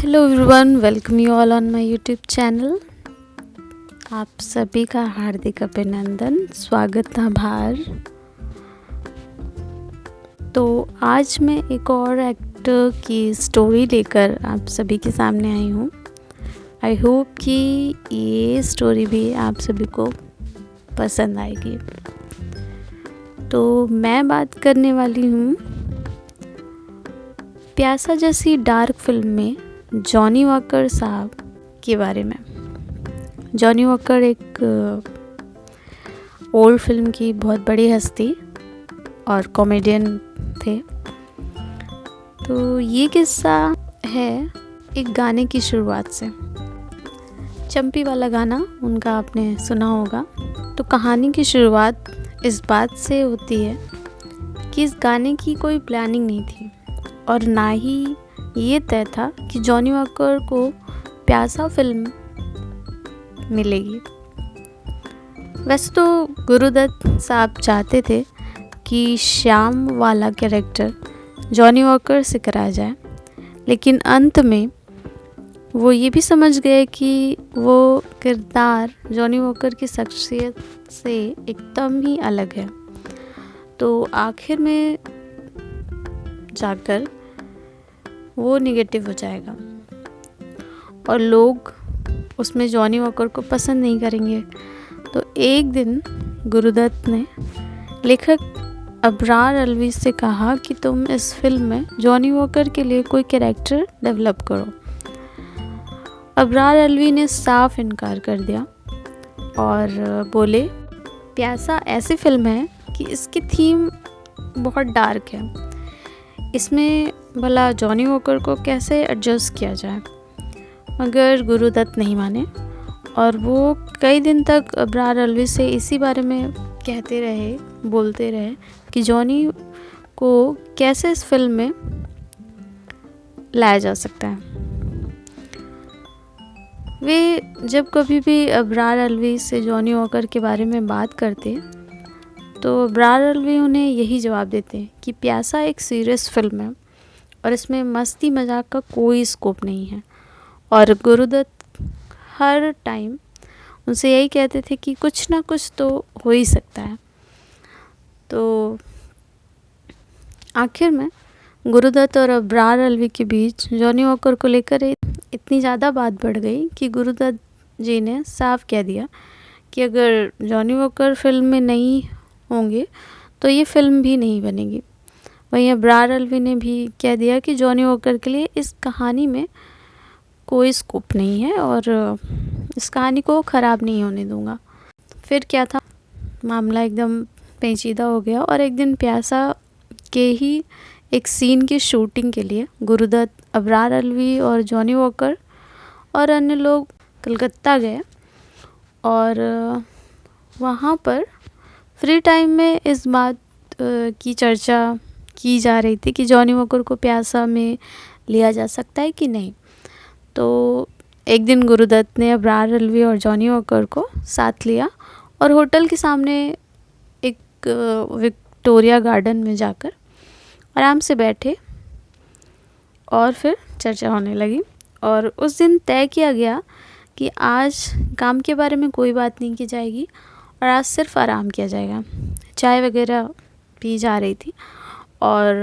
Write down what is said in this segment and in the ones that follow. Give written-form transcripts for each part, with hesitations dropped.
Hello everyone, welcome you all on my YouTube channel. आप सभी का हार्दिक अभिनंदन, स्वागत आभार। तो आज मैं एक और एक्टर की स्टोरी लेकर आप सभी के सामने आई हूँ। आई होप कि ये स्टोरी भी आप सभी को पसंद आएगी। तो मैं बात करने वाली हूँ प्यासा जैसी डार्क फिल्म में जॉनी वॉकर साहब के बारे में। जॉनी वॉकर एक ओल्ड फिल्म की बहुत बड़ी हस्ती और कॉमेडियन थे। तो ये किस्सा है एक गाने की शुरुआत से। चंपी वाला गाना उनका आपने सुना होगा। तो कहानी की शुरुआत इस बात से होती है कि इस गाने की कोई प्लानिंग नहीं थी और ना ही ये तय था कि जॉनी वॉकर को प्यासा फिल्म मिलेगी। वैसे तो गुरुदत्त साहब चाहते थे कि श्याम वाला कैरेक्टर जॉनी वॉकर से कराया जाए, लेकिन अंत में वो ये भी समझ गए कि वो किरदार जॉनी वॉकर की शख्सियत से एकदम ही अलग है। तो आखिर में जाकर वो नेगेटिव हो जाएगा और लोग उसमें जॉनी वॉकर को पसंद नहीं करेंगे। तो एक दिन गुरुदत्त ने लेखक अबरार अलवी से कहा कि तुम इस फिल्म में जॉनी वॉकर के लिए कोई कैरेक्टर डेवलप करो। अबरार अलवी ने साफ इनकार कर दिया और बोले प्यासा ऐसी फिल्म है कि इसकी थीम बहुत डार्क है, इसमें भला जॉनी वॉकर को कैसे एडजस्ट किया जाए। मगर गुरुदत्त नहीं माने और वो कई दिन तक अबरार अलवी से इसी बारे में बोलते रहे कि जॉनी को कैसे इस फिल्म में लाया जा सकता है। वे जब कभी भी अबरार अलवी से जॉनी वॉकर के बारे में बात करते तो अबरार अलवी उन्हें यही जवाब देते हैं कि प्यासा एक सीरियस फिल्म है और इसमें मस्ती मजाक का कोई स्कोप नहीं है। और गुरुदत्त हर टाइम उनसे यही कहते थे कि कुछ ना कुछ तो हो ही सकता है। तो आखिर में गुरुदत्त और अबरार अलवी के बीच जॉनी वॉकर को लेकर इतनी ज़्यादा बात बढ़ गई कि गुरुदत्त जी ने साफ कह दिया कि अगर जॉनी वॉकर फिल्म में नहीं होंगे तो ये फिल्म भी नहीं बनेगी। वहीं अबरार अलवी ने भी कह दिया कि जॉनी वॉकर के लिए इस कहानी में कोई स्कोप नहीं है और इस कहानी को ख़राब नहीं होने दूंगा। फिर क्या था, मामला एकदम पेचीदा हो गया और एक दिन प्यासा के ही एक सीन की शूटिंग के लिए गुरुदत्त, अबरार अलवी और जॉनी वॉकर और अन्य लोग कलकत्ता गए और वहाँ पर फ्री टाइम में इस बात की चर्चा की जा रही थी कि जॉनी वॉकर को प्यासा में लिया जा सकता है कि नहीं। तो एक दिन गुरुदत्त ने अबरार अलवी और जॉनी वॉकर को साथ लिया और होटल के सामने एक विक्टोरिया गार्डन में जाकर आराम से बैठे और फिर चर्चा होने लगी। और उस दिन तय किया गया कि आज काम के बारे में कोई बात नहीं की जाएगी और आज सिर्फ आराम किया जाएगा। चाय वगैरह पी जा रही थी और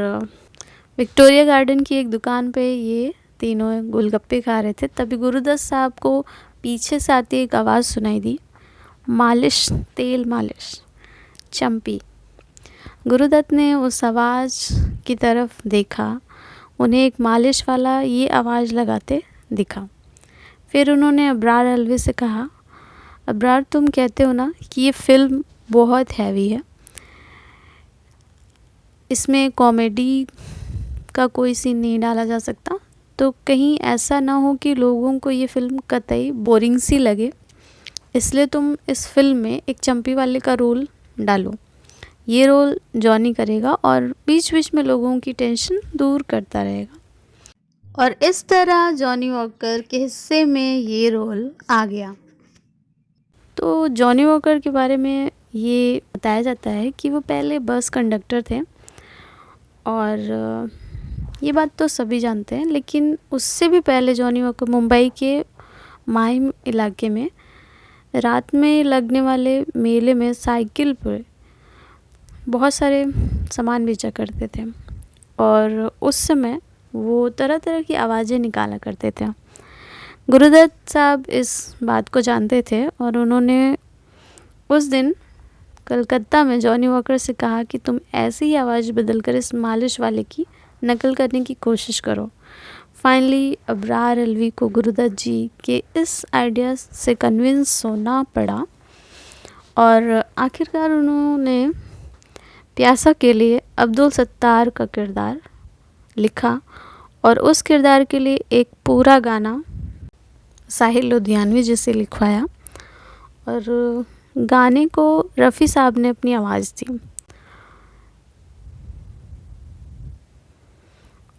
विक्टोरिया गार्डन की एक दुकान पे ये तीनों गोलगप्पे खा रहे थे। तभी गुरुदत्त साहब को पीछे से आती एक आवाज़ सुनाई दी, मालिश, तेल मालिश, चंपी। गुरुदत्त ने उस आवाज़ की तरफ देखा, उन्हें एक मालिश वाला ये आवाज़ लगाते दिखा। फिर उन्होंने अबरार अलवी से कहा, अबरार तुम कहते हो ना कि ये फ़िल्म बहुत हैवी है, इसमें कॉमेडी का कोई सीन नहीं डाला जा सकता, तो कहीं ऐसा ना हो कि लोगों को ये फ़िल्म कतई बोरिंग सी लगे, इसलिए तुम इस फिल्म में एक चंपी वाले का रोल डालो। ये रोल जॉनी करेगा और बीच बीच में लोगों की टेंशन दूर करता रहेगा। और इस तरह जॉनी वॉकर के हिस्से में ये रोल आ गया। तो जॉनी वॉकर के बारे में ये बताया जाता है कि वो पहले बस कंडक्टर थे और ये बात तो सभी जानते हैं, लेकिन उससे भी पहले जॉनी वॉकर मुंबई के माहिम इलाके में रात में लगने वाले मेले में साइकिल पर बहुत सारे सामान बेचा करते थे और उस समय वो तरह तरह की आवाज़ें निकाला करते थे। गुरुदत्त साहब इस बात को जानते थे और उन्होंने उस दिन कलकत्ता में जॉनी वॉकर से कहा कि तुम ऐसी ही आवाज़ बदलकर इस मालिश वाले की नकल करने की कोशिश करो। फाइनली अबरार अलवी को गुरुदत्त जी के इस आइडिया से कन्विंस होना पड़ा और आखिरकार उन्होंने प्यासा के लिए अब्दुल सत्तार का किरदार लिखा और उस किरदार के लिए एक पूरा गाना साहिल लुधियानवी जी से लिखवाया और गाने को रफ़ी साहब ने अपनी आवाज़ दी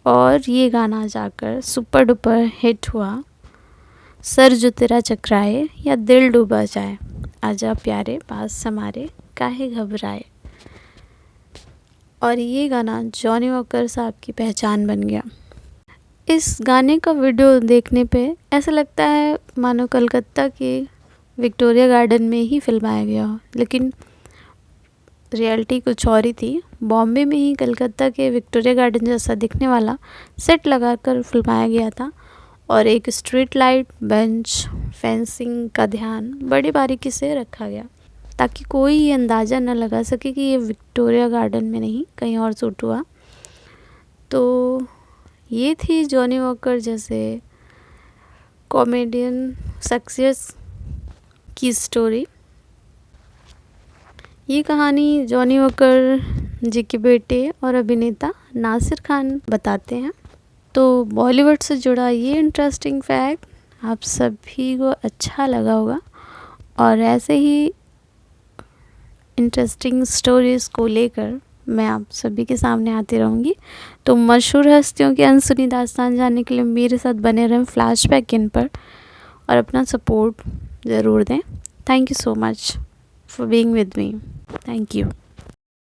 और ये गाना जाकर सुपर डुपर हिट हुआ। सर जो तेरा चकराए या दिल डूबा जाए, आजा प्यारे पास हमारे काहे घबराए। और ये गाना जॉनी वॉकर साहब की पहचान बन गया। इस गाने का वीडियो देखने पे ऐसा लगता है मानो कलकत्ता के विक्टोरिया गार्डन में ही फिल्माया गया हो, लेकिन रियलिटी कुछ और ही थी। बॉम्बे में ही कलकत्ता के विक्टोरिया गार्डन जैसा दिखने वाला सेट लगाकर फिल्माया गया था और एक स्ट्रीट लाइट, बेंच, फेंसिंग का ध्यान बड़ी बारीकी से रखा गया ताकि कोई ये अंदाज़ा न लगा सके कि ये विक्टोरिया गार्डन में नहीं कहीं और शूट हुआ। तो ये थी जॉनी वॉकर जैसे कॉमेडियन सक्सेस की स्टोरी। ये कहानी जॉनी वॉकर जी के बेटे और अभिनेता नासिर खान बताते हैं। तो बॉलीवुड से जुड़ा ये इंटरेस्टिंग फैक्ट आप सभी को अच्छा लगा होगा और ऐसे ही इंटरेस्टिंग स्टोरीज़ को लेकर मैं आप सभी के सामने आती रहूँगी। तो मशहूर हस्तियों की अनसुनी दास्तान जानने के लिए मेरे साथ बने रहें फ्लैशबैक इन पर और अपना सपोर्ट ज़रूर दें। Thank you so much for being with me. Thank you.